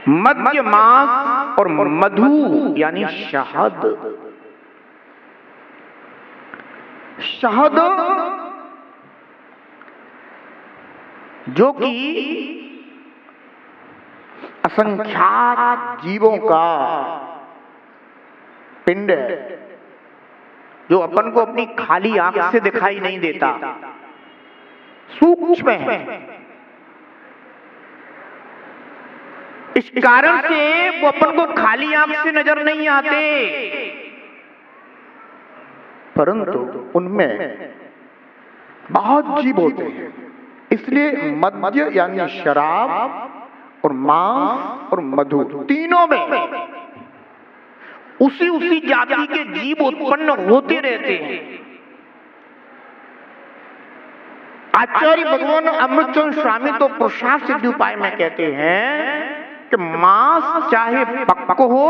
मद्य मांस और मधु यानी शहद। शहद जो कि असंख्यात जीवों का पिंड है, जो अपन को अपनी खाली आंख से दिखाई नहीं देता, सूक्ष्म है। इस कारण से वो अपन को खाली आंख से नजर नहीं आते, परंतु उनमें बहुत जीव होते हैं। इसलिए मद्य यानी शराब और मांस और मधु, तीनों में उसी उसी जाति के जीव उत्पन्न होते रहते हैं। आचार्य भगवान अमृतचंद्र स्वामी तो पुरुषार्थ सिद्धि उपाय में कहते हैं कि मांस चाहे पक्व हो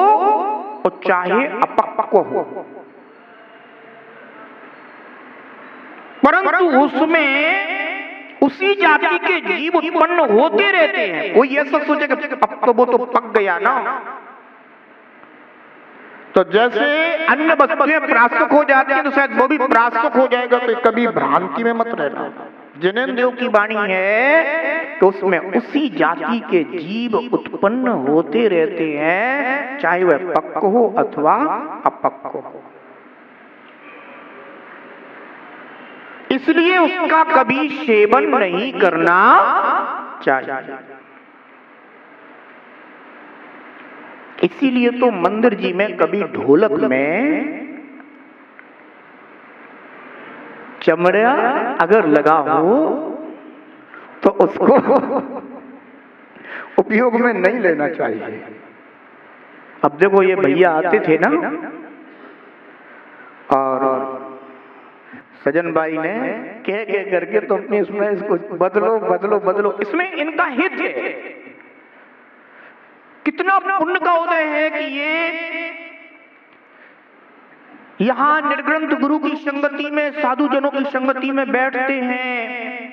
और चाहे अपक्व हो, परंतु उसमें उसी जाति के जीव उत्पन्न होते रहते हैं। कोई ऐसा सोचे कि अब तो वो तो पक गया ना, तो जैसे अन्य वस्तुएं प्रासुक हो जाती हैं तो शायद वो भी प्रासुक हो जाएगा। तो कभी भ्रांति में मत रहना। जिनेन्द्र देव की वाणी है तो उसमें उसी जाति के जीव उत्पन्न होते रहते हैं, चाहे वह पक्व हो अथवा अपक्व हो। इसलिए उसका कभी सेवन नहीं करना चाहिए। इसीलिए तो मंदिर जी में कभी ढोलक में चमड़ा अगर लगा हो तो उसको उपयोग में नहीं लेना चाहिए। अब देखो ये भैया आते थे ना, और सजन भाई ने कह करके तो अपने इसमें इसको बदलो बदलो बदलो, इसमें इनका हित है। कितना पुण्य का उदय है कि ये यहां निर्ग्रंथ गुरु की संगति में, साधु जनों की संगति में बैठते हैं।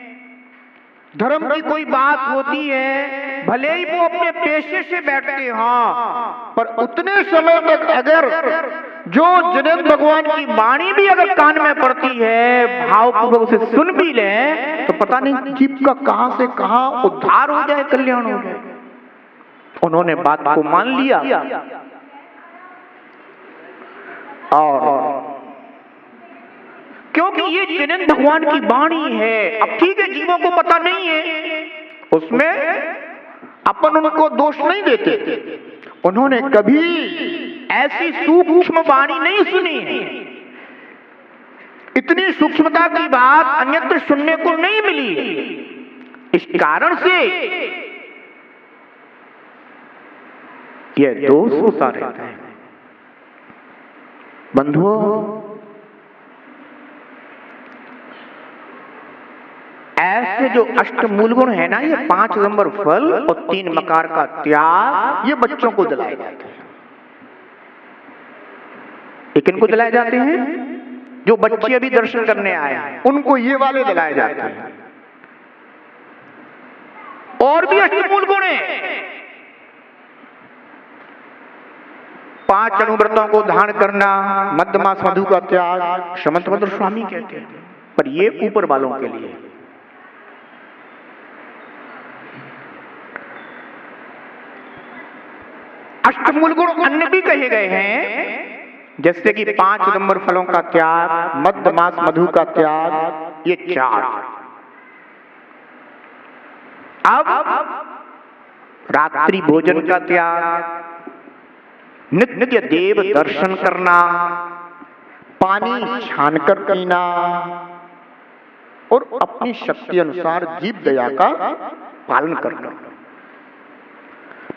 धर्म की कोई बात होती है, भले ही वो अपने पेशे से बैठते हाँ, पर उतने समय तक अगर जो जिनेन्द्र भगवान की वाणी भी अगर कान में पड़ती है, भावपूर्वक उसे सुन भी ले, तो पता नहीं जीव का कहां से कहां उद्धार हो जाए, कल्याण हो जाए। उन्होंने बात को मान लिया और क्योंकि ये जिनेन्द्र भगवान की वाणी है। अब ठीक है, जीवों को पता नहीं है, उसमें अपन उनको दोष नहीं देते। उन्होंने कभी ऐसी सूक्ष्म वाणी नहीं सुनी है, इतनी सूक्ष्मता की बात अन्यत्र सुनने को नहीं मिली। इस कारण से यह दोष होता रहता है। बंधुओं, ऐसे जो अष्टमूल गुण है ना, ये 5 नंबर फल और 3 मकार का त्याग, ये बच्चों को दिलाए जाते हैं। ये किनको दिलाए जाते हैं? जो बच्चे अभी दर्शन करने आए हैं उनको ये वाले दिलाए जाते हैं। और भी अष्टमूल गुण है। 5 अनुव्रतों को धारण करना, मद्य मांस मधु का त्याग, शमंत भद्र स्वामी कहते हैं, पर ये ऊपर वालों के लिए। अष्टमूल गुण अन्य भी कहे गए हैं, जैसे कि 5 नंबर फलों का त्याग, मद्य मांस मधु का त्याग, ये 4। अब रात्रि भोजन का त्याग, नित्य देव दर्शन करना, पानी छानकर पीना और अपनी शक्ति अनुसार जीव दया का पालन करना।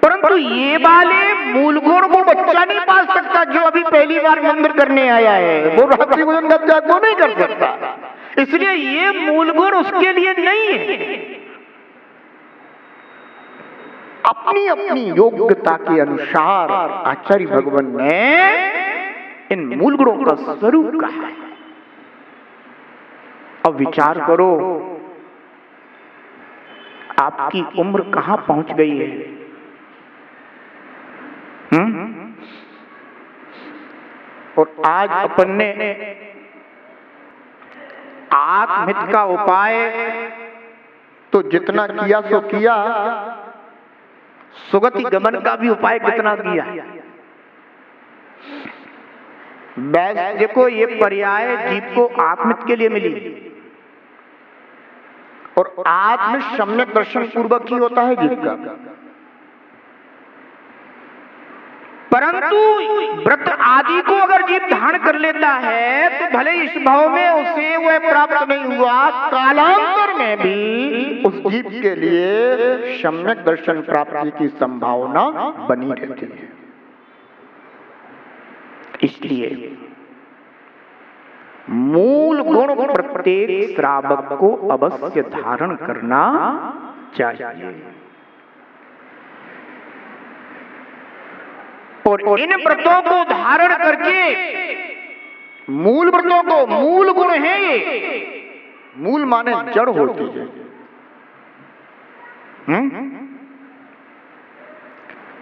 परंतु ये वाले मूल गुण को बच्चा नहीं पाल सकता। जो अभी पहली बार मंदिर करने आया है वो रात्रि भोजन का त्याग वो नहीं कर सकता, इसलिए ये मूल गुण उसके लिए नहीं है। अपनी अपनी योग्यता के अनुसार आचार्य भगवान ने इन मूल गुणों का स्वरूप कहा है। अब विचार करो, आपकी उम्र कहां पहुंच गई है। और आज अपन ने आत्महित का उपाय तो जितना किया सो किया, सुगति गमन का भी उपाय कितना किया। देखो ये पर्याय जीव को आत्महित के लिए मिली और आत्म सम्यक दर्शन पूर्वक ही होता है जीव का। परंतु व्रत आदि को अगर जीव धारण कर लेता है तो भले इस भाव में उसे वह प्राप्त नहीं हुआ, कालांतर में भी उस जीव के लिए सम्यक दर्शन प्राप्ति की संभावना बनी रहती है। इसलिए मूल गुण प्रत्येक श्रावक को अवश्य धारण करना चाहिए। और इन व्रतों को धारण करके मूल व्रतों को, मूल गुण है ये, मूल माने जड़ होती है।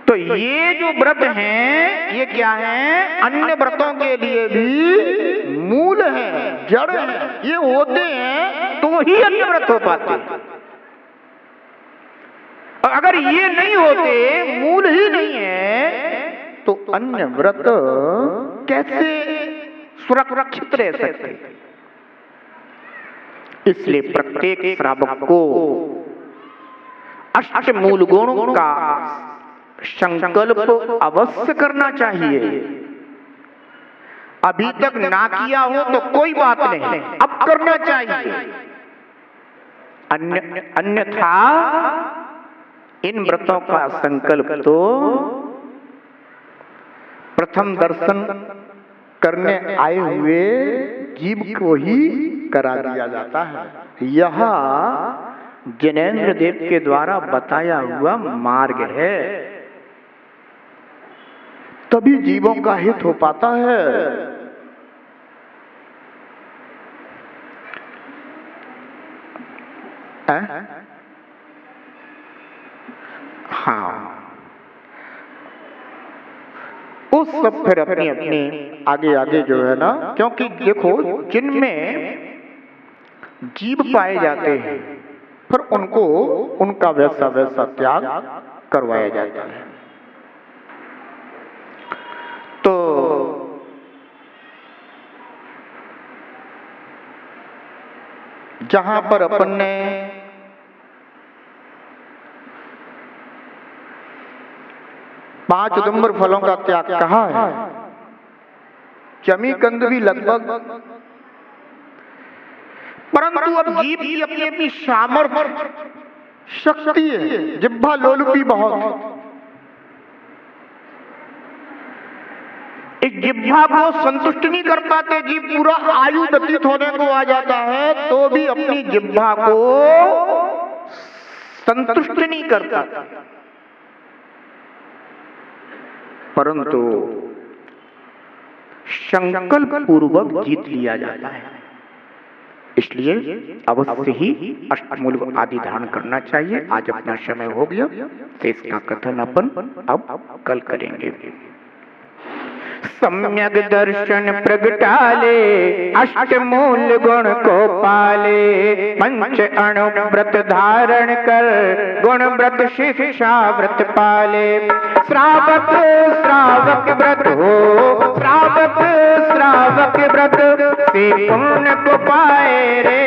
तो ये जो व्रत हैं ये क्या है, अन्य व्रतों के लिए भी मूल है, जड़ है। ये होते हैं तो ही अन्य व्रत हो पाते हैं। और अगर ये नहीं होते, मूल ही नहीं है, तो अन्य व्रत कैसे सुरक्षित रह सकते। इसलिए प्रत्येक श्रावक को अष्ट मूल गुणों का संकल्प अवश्य करना चाहिए। अभी तक ना किया हो तो कोई बात नहीं, अब करना चाहिए। अन्यथा इन व्रतों का संकल्प तो प्रथम दर्शन करने आए हुए जीव को ही करा दिया जाता है। यह जिनेंद्र देव के द्वारा बताया हुआ मार्ग है, तभी जीवों का हित हो पाता है। हाँ, उस सब फिर अपनी अपनी आगे आगे जो है ना, क्योंकि देखो जिनमें जीव पाए जाते हैं फिर उनको उनका वैसा वैसा त्याग करवाया जाता है। तो जहां पर अपन ने पांच उदुम्बर फलों का त्याग कहा है, चमी कंद भी लगभग, परंतु अब जीव की अपनी अपनी सामर्थ्य शक्ति है, जिह्वा लोलुपी बहुत। इस जिह्वा को संतुष्ट नहीं कर पाते जीव, पूरा आयु व्यतीत होने को आ जाता है तो भी अपनी जिह्वा को संतुष्ट नहीं करता, परंतु संकल्प पूर्वक जीत लिया जाता है। इसलिए अवश्य ही अष्टमूल आदि धारण करना चाहिए। आज अपना समय हो गया, शेष का कथन अपन अब कल करेंगे। सम्यक दर्शन प्रगटाले, अष्टमूल गुण को पाले, पंच अणु व्रत धारण कर, गुण व्रत शिक्षा व्रत पाले। श्रावक श्रावक व्रत हो, श्रावक श्रावक व्रत से पुण्य को पाए रे।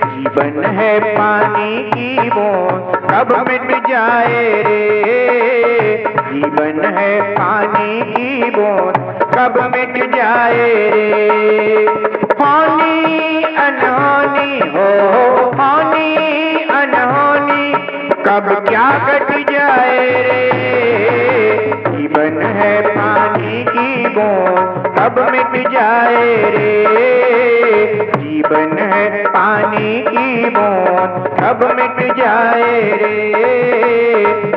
जीवन है पानी की बूंद कब मिट जाए रे, जीवन है पानी की बूंद कब मिट जाए रे। हानि अनहोनी हो, हानि अनहोनी कब क्या घट जाए रे। जीवन है पानी की बूंद कब मिट जाए रे, जीवन है पानी की बूंद कब मिट जाए रे,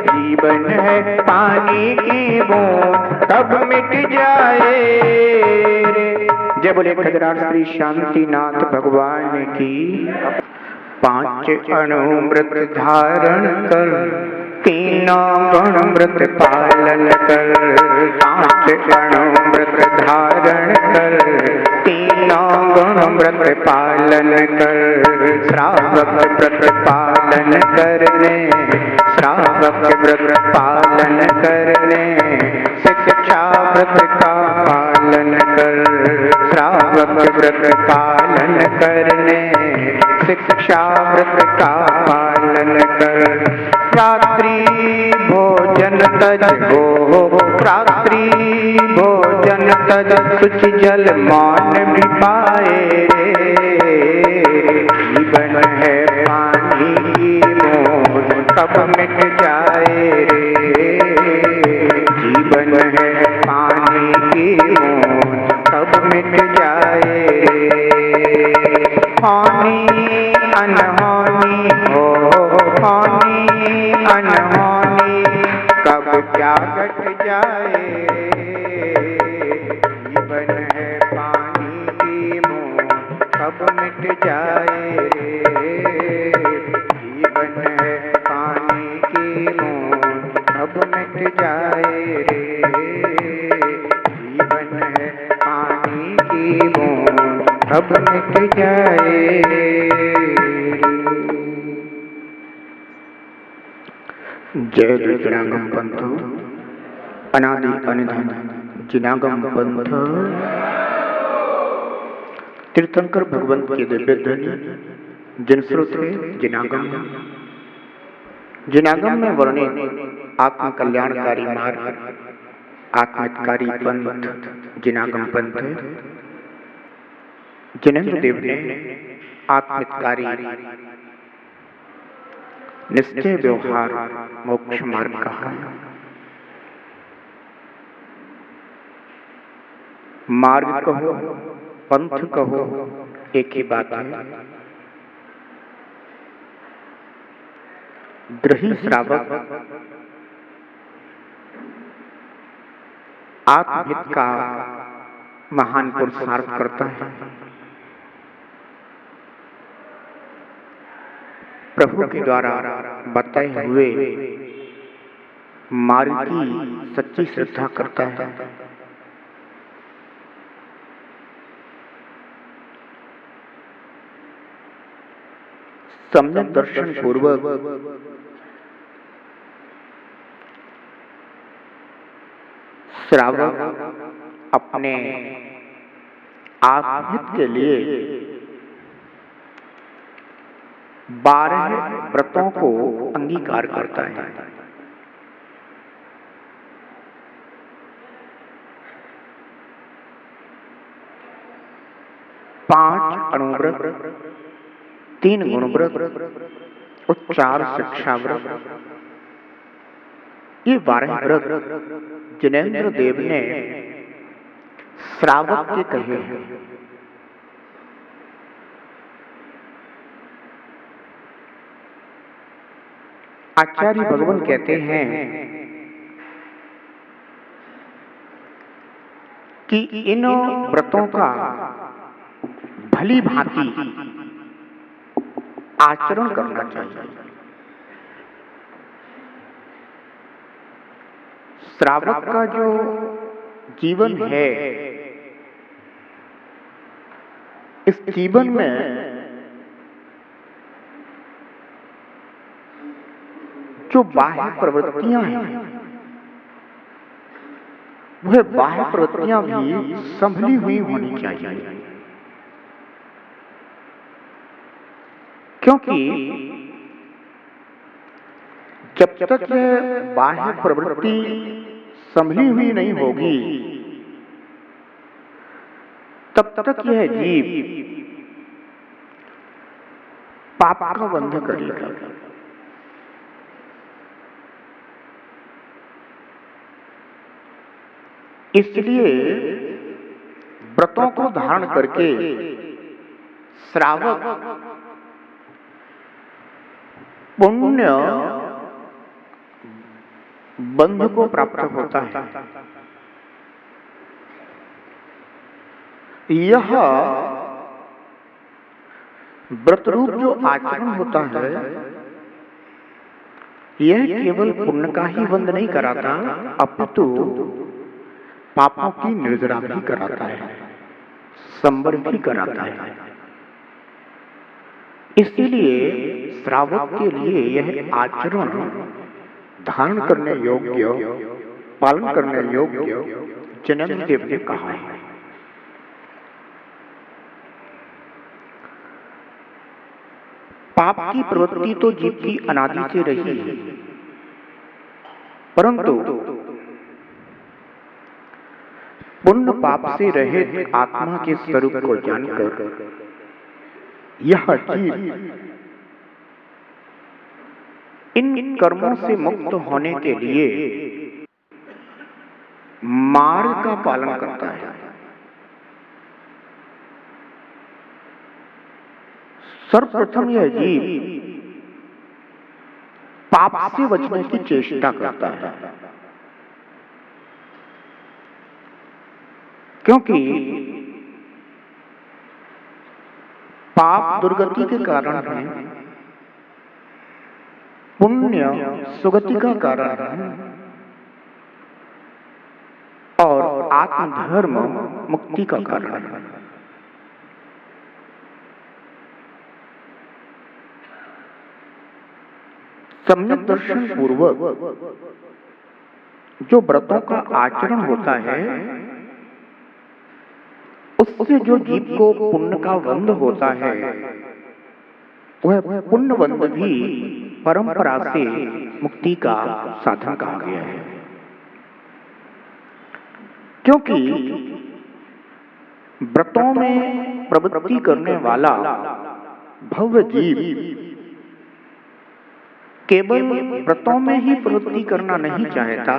जीवन है पानी की बूंद कब मिट जाए रे। जय बोले खजराट श्री शांतिनाथ भगवान की। पांच अणु व्रत धारण कर, तीनों गुण व्रत पालन कर, पांच अणु व्रत धारण कर, तीनों गुण व्रत पालन कर, श्रावक व्रत पालन करने, श्रावक व्रत पालन करने, शिक्षा व्रत का पालन कर, श्रावक व्रत पालन करने, शिक्षा व्रत का पालन कर। रात्रि भोजन तज हो, रात्रि भोजन तज, शुचि जल मौन भी पाए रे, जीवन है पानी की बूंद कब मिट जाए रे, जीवन है पानी की बूंद कब मिट जाए रे। हानि अनहोनी हो, हानि अनहोनी कब क्या घट जाए रे, जीवन है पानी की बूंद कब मिट जाए रे, जीवन है पानी की बूंद कब मिट जाए रे, जीवन है पानी की बूंद कब मिट जाए रे। जय जिनागम पंथ, अनादि अनिधन जिनागम पंथ। तीर्थंकर भगवंत के दिव्य ध्वनि जिन श्रुत है जिनागम। जिनागम में वर्णित आत्म कल्याणकारी मार्ग, आत्मकारी पंथ जिनागम पंथ। जिनेंद्र देव ने आत्मकारी निश्चय व्यवहार मोक्ष मार्ग कहा। मार्ग कहो पंथ कहो एक ही बात है। ग्रही श्रावक आत्महित का महान पुरुषार्थ करता है। प्रभु के द्वारा बताए हुए मार्ग की सच्ची श्रद्धा करता है। सम्यक दर्शन पूर्वक श्रावक अपने आत्महित के लिए 12 व्रतों को अंगीकार करता है। पांच अणुव्रत, 3 गुणव्रत और 4 शिक्षा व्रत। ये 12 व्रत जिनेंद्र देव ने श्रावक के कहे हैं। आचार्य भगवान कहते हैं कि इन व्रतों का भली भांति आचरण करना चाहिए। श्रावक का जो जीवन है, इस जीवन में जो बाह्य प्रवृत्तियां हैं, वह बाह्य प्रवृत्तियां भी संभली हुई होनी चाहिए। क्योंकि जब तक यह बाह्य प्रवृत्ति संभली हुई नहीं होगी, तब तक यह जीव पाप का बंध करेगा। इसलिए व्रतों को धारण करके श्रावक पुण्य बंध को प्राप्त होता है। यह व्रत रूप जो आचरण होता है, यह केवल पुण्य का ही बंध नहीं कराता, अपितु पापों की निर्जरा भी कराता है, संवर भी कराता है। इसीलिए श्रावक के लिए यह आचरण धारण करने योग्य, पालन करने योग्य जनेंद्र देव ने कहा है। पाप की प्रवृत्ति तो जीव की अनादि से रही है, परंतु पुण्य पाप से रहित आत्मा के स्वरूप को जानकर यह जीव इन कर्मों से मुक्त होने के लिए मार्ग का पालन करता है। सर्वप्रथम यह जीव पाप से बचने की चेष्टा करता है, क्योंकि पाप दुर्गति के कारण है, पुण्य सुगति का कारण है और आत्मधर्म मुक्ति का कारण है। सम्यक दर्शन पूर्वक जो व्रतों का आचरण होता है, उससे जो जीव को पुण्य का बंध होता है, वह पुण्य बंध भी परंपरा से मुक्ति का साधन कहा गया है। क्योंकि व्रतों में प्रवृत्ति करने वाला भव्य जीव केवल व्रतों में ही प्रवृत्ति करना नहीं चाहता,